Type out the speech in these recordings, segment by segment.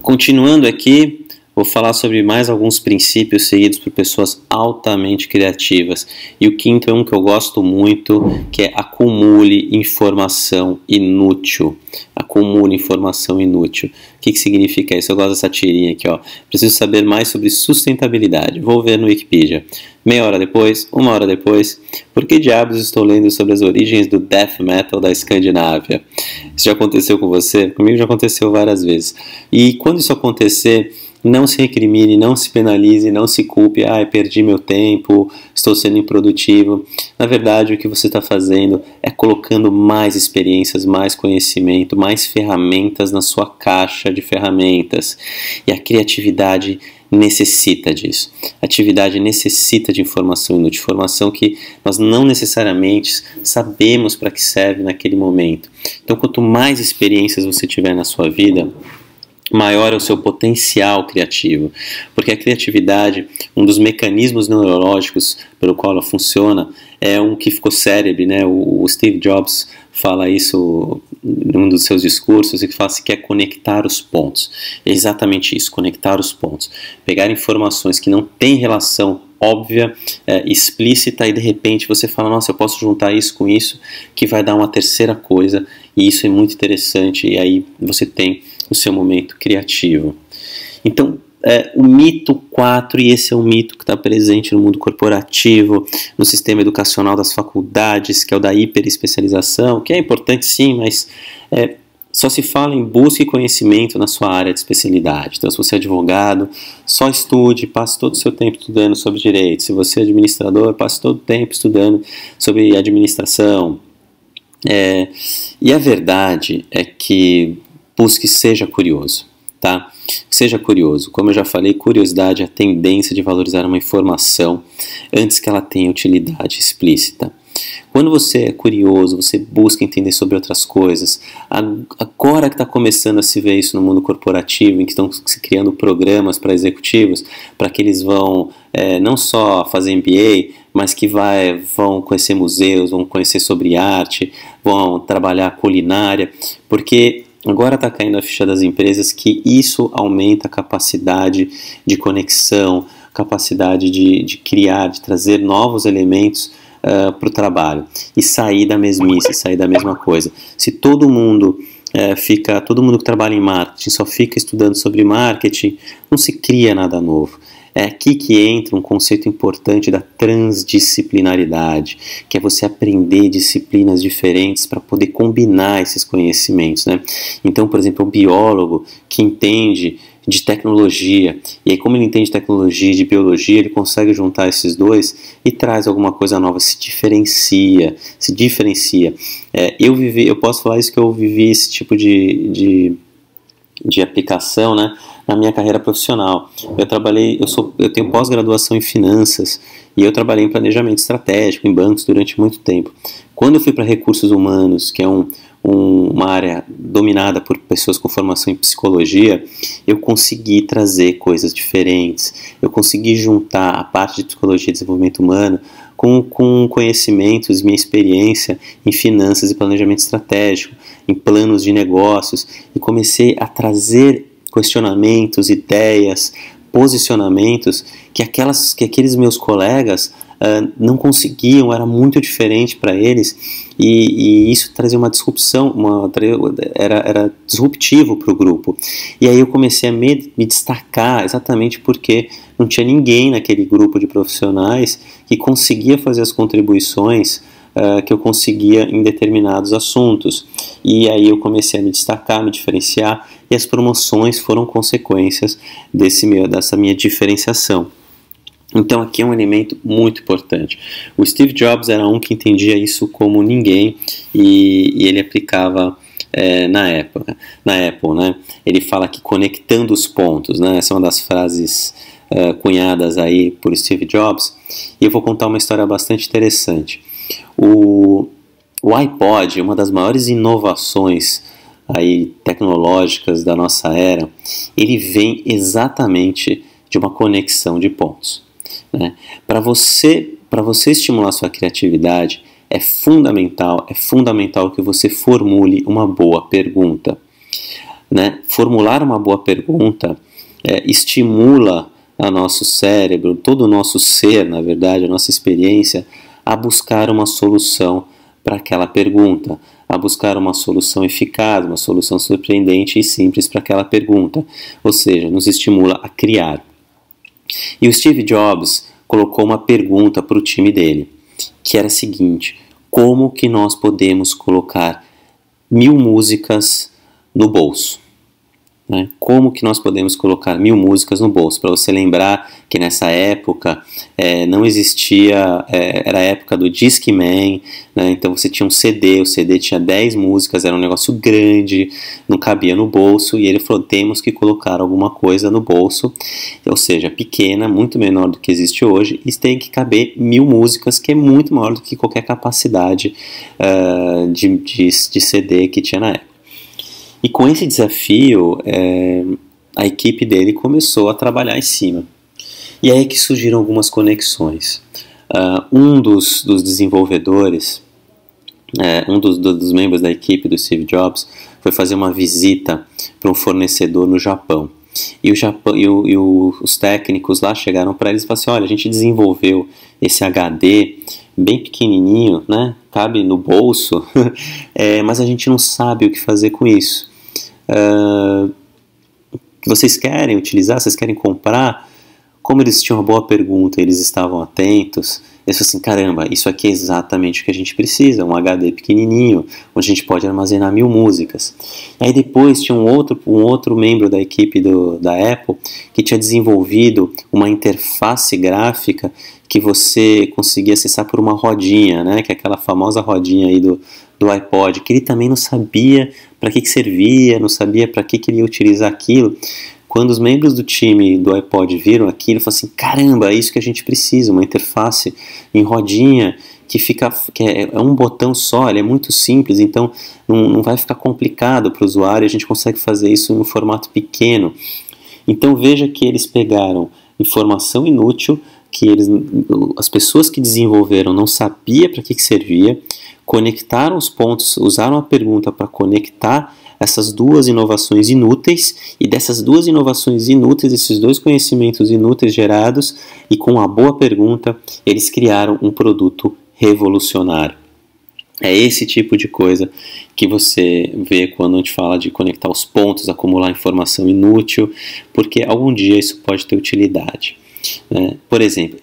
Continuando aqui, vou falar sobre mais alguns princípios seguidos por pessoas altamente criativas. E o quinto é um que eu gosto muito, que é acumule informação inútil. Acumule informação inútil. O que significa isso? Eu gosto dessa tirinha aqui, ó. Preciso saber mais sobre sustentabilidade. Vou ver no Wikipedia. Meia hora depois, uma hora depois, por que diabos estou lendo sobre as origens do death metal da Escandinávia? Isso já aconteceu com você? Comigo já aconteceu várias vezes. E quando isso acontecer, não se recrimine, não se penalize, não se culpe. Perdi meu tempo, estou sendo improdutivo. Na verdade, o que você está fazendo é colocando mais experiências, mais conhecimento, mais ferramentas na sua caixa de ferramentas. E a criatividade necessita disso. A atividade necessita de informação inútil, informação que nós não necessariamente sabemos para que serve naquele momento. Então, quanto mais experiências você tiver na sua vida, maior é o seu potencial criativo, porque a criatividade, um dos mecanismos neurológicos pelo qual ela funciona, é um que ficou célebre, né? O Steve Jobs fala isso em um dos seus discursos, e que fala assim, que é conectar os pontos. É exatamente isso, conectar os pontos. Pegar informações que não têm relação óbvia, explícita, e de repente você fala, nossa, eu posso juntar isso com isso, que vai dar uma terceira coisa, e isso é muito interessante, e aí você tem o seu momento criativo. Então, o mito 4, e esse é um mito que está presente no mundo corporativo, no sistema educacional das faculdades, que é o da hiperespecialização, que é importante sim, mas só se fala em busca e conhecimento na sua área de especialidade. Então, se você é advogado, só estude, passe todo o seu tempo estudando sobre direito. Se você é administrador, passe todo o tempo estudando sobre administração. E a verdade é que busque, seja curioso, tá? Seja curioso. Como eu já falei, curiosidade é a tendência de valorizar uma informação antes que ela tenha utilidade explícita. Quando você é curioso, você busca entender sobre outras coisas. Agora que está começando a se ver isso no mundo corporativo, em que estão se criando programas para executivos, para que eles vão não só fazer MBA, mas que vão conhecer museus, vão conhecer sobre arte, vão trabalhar culinária, porque agora está caindo a ficha das empresas que isso aumenta a capacidade de conexão, capacidade de criar, de trazer novos elementos para o trabalho e sair da mesmice, sair da mesma coisa. Se todo mundo todo mundo que trabalha em marketing só fica estudando sobre marketing, não se cria nada novo. É aqui que entra um conceito importante da transdisciplinaridade, que é você aprender disciplinas diferentes para poder combinar esses conhecimentos, né? Então, por exemplo, um biólogo que entende de tecnologia, e aí como ele entende de tecnologia e de biologia, ele consegue juntar esses dois e traz alguma coisa nova, se diferencia. Eu posso falar isso, que eu vivi esse tipo de aplicação, né, na minha carreira profissional. Eu tenho pós-graduação em finanças e eu trabalhei em planejamento estratégico em bancos durante muito tempo. Quando eu fui para recursos humanos, que é uma área dominada por pessoas com formação em psicologia, eu consegui trazer coisas diferentes, eu consegui juntar a parte de psicologia e desenvolvimento humano com conhecimentos, minha experiência em finanças e planejamento estratégico, em planos de negócios, e comecei a trazer questionamentos, ideias, posicionamentos que aqueles meus colegas não conseguiam, era muito diferente para eles, e isso trazia uma disrupção, era disruptivo para o grupo. E aí eu comecei a me destacar, exatamente porque não tinha ninguém naquele grupo de profissionais que conseguia fazer as contribuições que eu conseguia em determinados assuntos. E aí eu comecei a me destacar, me diferenciar, e as promoções foram consequências dessa minha diferenciação. Então aqui é um elemento muito importante. O Steve Jobs era um que entendia isso como ninguém, e ele aplicava na Apple, né? Ele fala que conectando os pontos, né? Essa é uma das frases cunhadas aí por Steve Jobs, e eu vou contar uma história bastante interessante. O iPod, uma das maiores inovações aí tecnológicas da nossa era, ele vem exatamente de uma conexão de pontos, né? Para você estimular sua criatividade, é fundamental que você formule uma boa pergunta. né? Formular uma boa pergunta estimula a nosso cérebro, todo o nosso ser, na verdade, a nossa experiência, a buscar uma solução para aquela pergunta, a buscar uma solução eficaz, uma solução surpreendente e simples para aquela pergunta, ou seja, nos estimula a criar. E o Steve Jobs colocou uma pergunta para o time dele, que era a seguinte: como que nós podemos colocar 1000 músicas no bolso? Né? Como que nós podemos colocar 1000 músicas no bolso? Para você lembrar que nessa época não existia, era a época do Discman, né? Então você tinha um CD, o CD tinha 10 músicas, era um negócio grande, não cabia no bolso, e ele falou, temos que colocar alguma coisa no bolso, ou seja, pequena, muito menor do que existe hoje, e tem que caber 1000 músicas, que é muito maior do que qualquer capacidade de CD que tinha na época. E com esse desafio, a equipe dele começou a trabalhar em cima. E aí que surgiram algumas conexões. Um dos desenvolvedores, um dos membros da equipe do Steve Jobs, foi fazer uma visita para um fornecedor no Japão. E os técnicos lá chegaram para eles e falaram assim, olha, a gente desenvolveu esse HD bem pequenininho, né? Cabe no bolso, mas a gente não sabe o que fazer com isso. Vocês querem utilizar? Vocês querem comprar? Como eles tinham uma boa pergunta, eles estavam atentos, eles falaram assim, caramba, isso aqui é exatamente o que a gente precisa, um HD pequenininho, onde a gente pode armazenar 1000 músicas. Aí depois tinha um outro membro da equipe da Apple que tinha desenvolvido uma interface gráfica que você conseguia acessar por uma rodinha, né, que é aquela famosa rodinha aí do iPod, que ele também não sabia para que servia, não sabia para que ele ia utilizar aquilo. Quando os membros do time do iPod viram aquilo, falaram assim, caramba, é isso que a gente precisa, uma interface em rodinha que é um botão só, ele é muito simples, então não vai ficar complicado para o usuário, a gente consegue fazer isso em um formato pequeno. Então veja que eles pegaram informação inútil, que as pessoas que desenvolveram não sabiam para que servia, conectaram os pontos, usaram a pergunta para conectar essas duas inovações inúteis, e dessas duas inovações inúteis, esses dois conhecimentos inúteis gerados, e com uma boa pergunta, eles criaram um produto revolucionário. É esse tipo de coisa que você vê quando a gente fala de conectar os pontos, acumular informação inútil, porque algum dia isso pode ter utilidade. Por exemplo,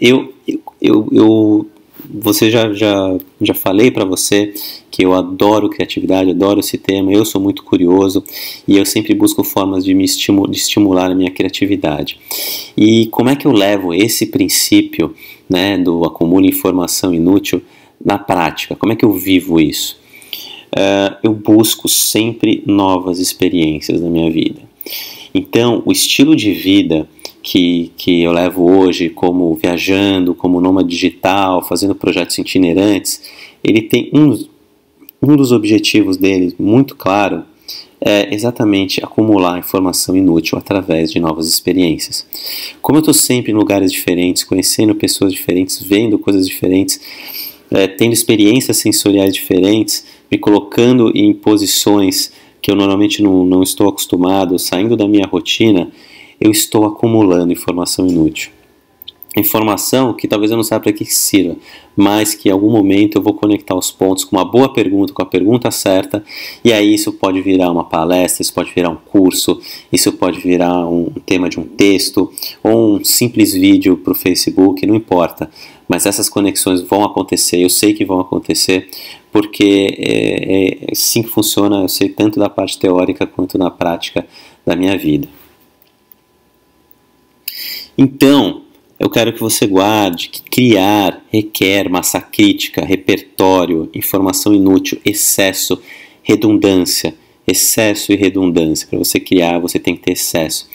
você já falei para você que eu adoro criatividade, adoro esse tema, eu sou muito curioso e eu sempre busco formas de estimular a minha criatividade. E como é que eu levo esse princípio, né, do acumulo informação inútil na prática? Como é que eu vivo isso? Eu busco sempre novas experiências na minha vida. Então, o estilo de vida que eu levo hoje, como viajando, como nômade digital, fazendo projetos itinerantes, ele tem um dos objetivos dele muito claro, é exatamente acumular informação inútil através de novas experiências. Como eu estou sempre em lugares diferentes, conhecendo pessoas diferentes, vendo coisas diferentes, tendo experiências sensoriais diferentes, me colocando em posições que eu normalmente não estou acostumado, saindo da minha rotina, eu estou acumulando informação inútil. Informação que talvez eu não saiba para que sirva, mas que em algum momento eu vou conectar os pontos com uma boa pergunta, com a pergunta certa, e aí isso pode virar uma palestra, isso pode virar um curso, isso pode virar um tema de um texto, ou um simples vídeo para o Facebook, não importa. Mas essas conexões vão acontecer, eu sei que vão acontecer, porque é assim que funciona, eu sei tanto da parte teórica quanto na prática da minha vida. Então, eu quero que você guarde que criar requer massa crítica, repertório, informação inútil, excesso, redundância. Excesso e redundância. Para você criar, você tem que ter excesso.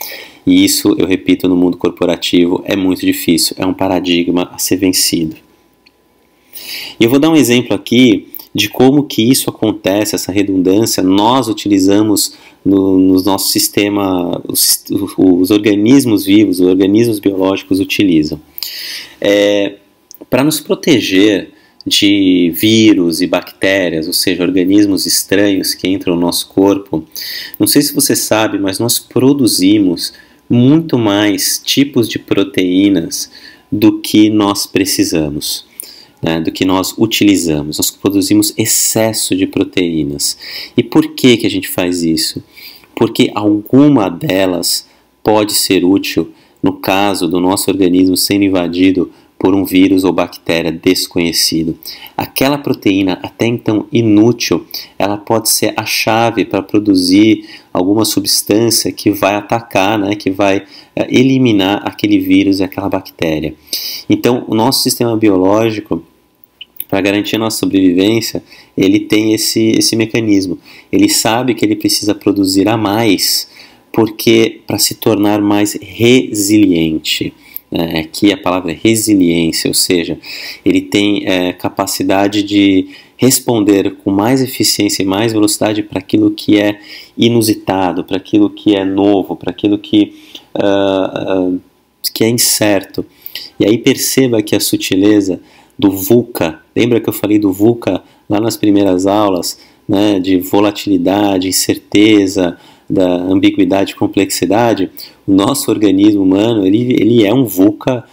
E isso, eu repito, no mundo corporativo é muito difícil. É um paradigma a ser vencido. E eu vou dar um exemplo aqui de como que isso acontece, essa redundância, nós utilizamos no nosso sistema, os organismos vivos, os organismos biológicos utilizam. Para nos proteger de vírus e bactérias, ou seja, organismos estranhos que entram no nosso corpo, não sei se você sabe, mas nós produzimos muito mais tipos de proteínas do que nós precisamos, né, do que nós utilizamos. Nós produzimos excesso de proteínas. E por que a gente faz isso? Porque alguma delas pode ser útil no caso do nosso organismo sendo invadido por um vírus ou bactéria desconhecido. Aquela proteína, até então inútil, ela pode ser a chave para produzir alguma substância que vai atacar, né, que vai eliminar aquele vírus e aquela bactéria. Então, o nosso sistema biológico, para garantir a nossa sobrevivência, ele tem esse mecanismo. Ele sabe que ele precisa produzir a mais, porque para se tornar mais resiliente. Aqui a palavra é resiliência, ou seja, ele tem capacidade de responder com mais eficiência e mais velocidade para aquilo que é inusitado, para aquilo que é novo, para aquilo que é incerto. E aí perceba que a sutileza do VUCA, lembra que eu falei do VUCA lá nas primeiras aulas, né, de volatilidade, incerteza, da ambiguidade e complexidade? O nosso organismo humano, ele é um VUCA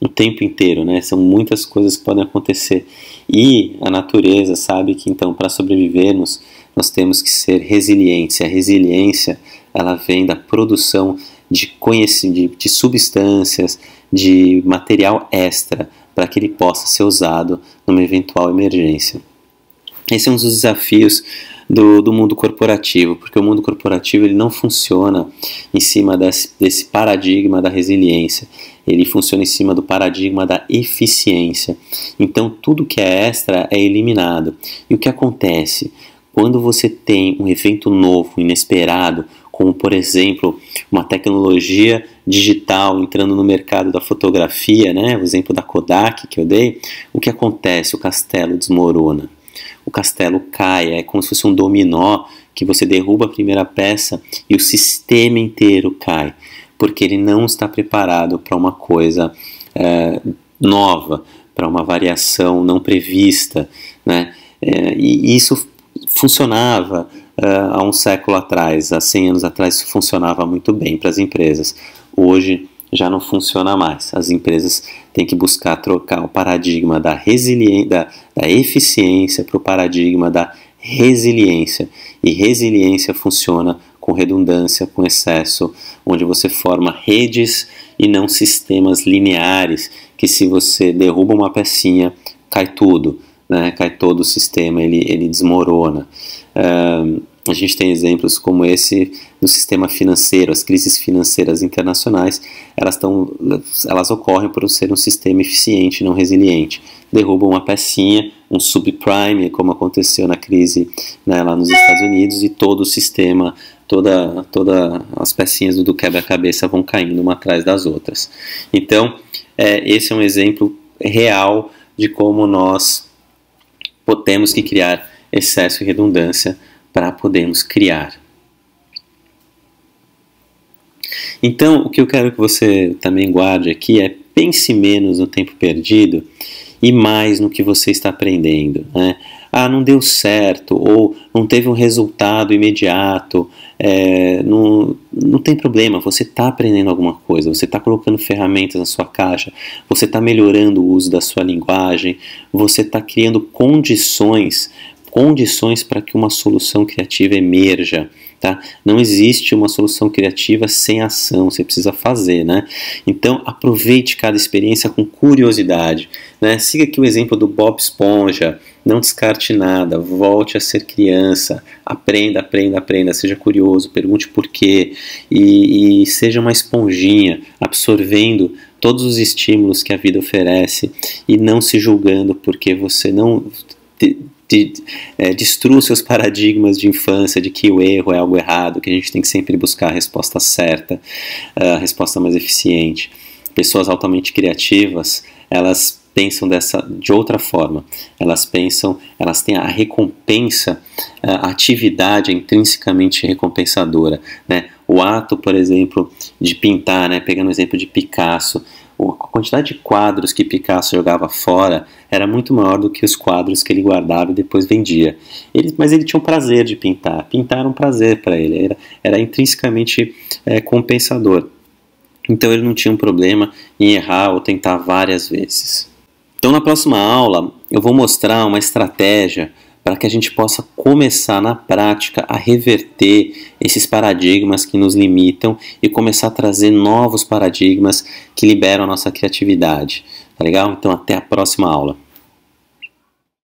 o tempo inteiro, né? São muitas coisas que podem acontecer. E a natureza sabe que, então, para sobrevivermos, nós temos que ser resilientes. E a resiliência, ela vem da produção de substâncias, de material extra, para que ele possa ser usado numa eventual emergência. Esse é um dos desafios do mundo corporativo, porque o mundo corporativo ele não funciona em cima desse paradigma da resiliência, ele funciona em cima do paradigma da eficiência. Então tudo que é extra é eliminado. E o que acontece? Quando você tem um evento novo, inesperado, como por exemplo uma tecnologia digital entrando no mercado da fotografia, né? O exemplo da Kodak que eu dei, o que acontece? O castelo desmorona. O castelo cai, é como se fosse um dominó que você derruba a primeira peça e o sistema inteiro cai, porque ele não está preparado para uma coisa nova, para uma variação não prevista, né? E isso funcionava há um século atrás, há 100 anos atrás, isso funcionava muito bem para as empresas. Hoje já não funciona mais. As empresas têm que buscar trocar o paradigma da eficiência para o paradigma da resiliência. E resiliência funciona com redundância, com excesso, onde você forma redes e não sistemas lineares, que se você derruba uma pecinha, cai tudo, né? Cai todo o sistema, ele desmorona. A gente tem exemplos como esse no sistema financeiro. As crises financeiras internacionais, elas ocorrem por ser um sistema eficiente, não resiliente. Derrubam uma pecinha, um subprime, como aconteceu na crise, né, lá nos Estados Unidos, e todo o sistema, todas as pecinhas do quebra-cabeça vão caindo uma atrás das outras. Então, esse é um exemplo real de como nós temos que criar excesso e redundância para podermos criar. Então, o que eu quero que você também guarde aqui é: pense menos no tempo perdido e mais no que você está aprendendo, né? Não deu certo, ou não teve um resultado imediato, não tem problema, você está aprendendo alguma coisa, você está colocando ferramentas na sua caixa, você está melhorando o uso da sua linguagem, você está criando condições para que uma solução criativa emerja, tá? Não existe uma solução criativa sem ação, você precisa fazer, né? Então aproveite cada experiência com curiosidade, né? Siga aqui o exemplo do Bob Esponja, não descarte nada, volte a ser criança, aprenda, seja curioso, pergunte por quê, e seja uma esponjinha, absorvendo todos os estímulos que a vida oferece e não se julgando porque você não destrua seus paradigmas de infância, de que o erro é algo errado, que a gente tem que sempre buscar a resposta certa, a resposta mais eficiente. Pessoas altamente criativas, elas pensam de outra forma. Elas têm a recompensa, a atividade é intrinsecamente recompensadora, né? O ato, por exemplo, de pintar, né, pegando o exemplo de Picasso, a quantidade de quadros que Picasso jogava fora era muito maior do que os quadros que ele guardava e depois vendia. Mas ele tinha um prazer de pintar. Pintar era um prazer para ele, era intrinsecamente compensador. Então ele não tinha um problema em errar ou tentar várias vezes. Então na próxima aula eu vou mostrar uma estratégia para que a gente possa começar na prática a reverter esses paradigmas que nos limitam e começar a trazer novos paradigmas que liberam a nossa criatividade. Tá legal? Então até a próxima aula.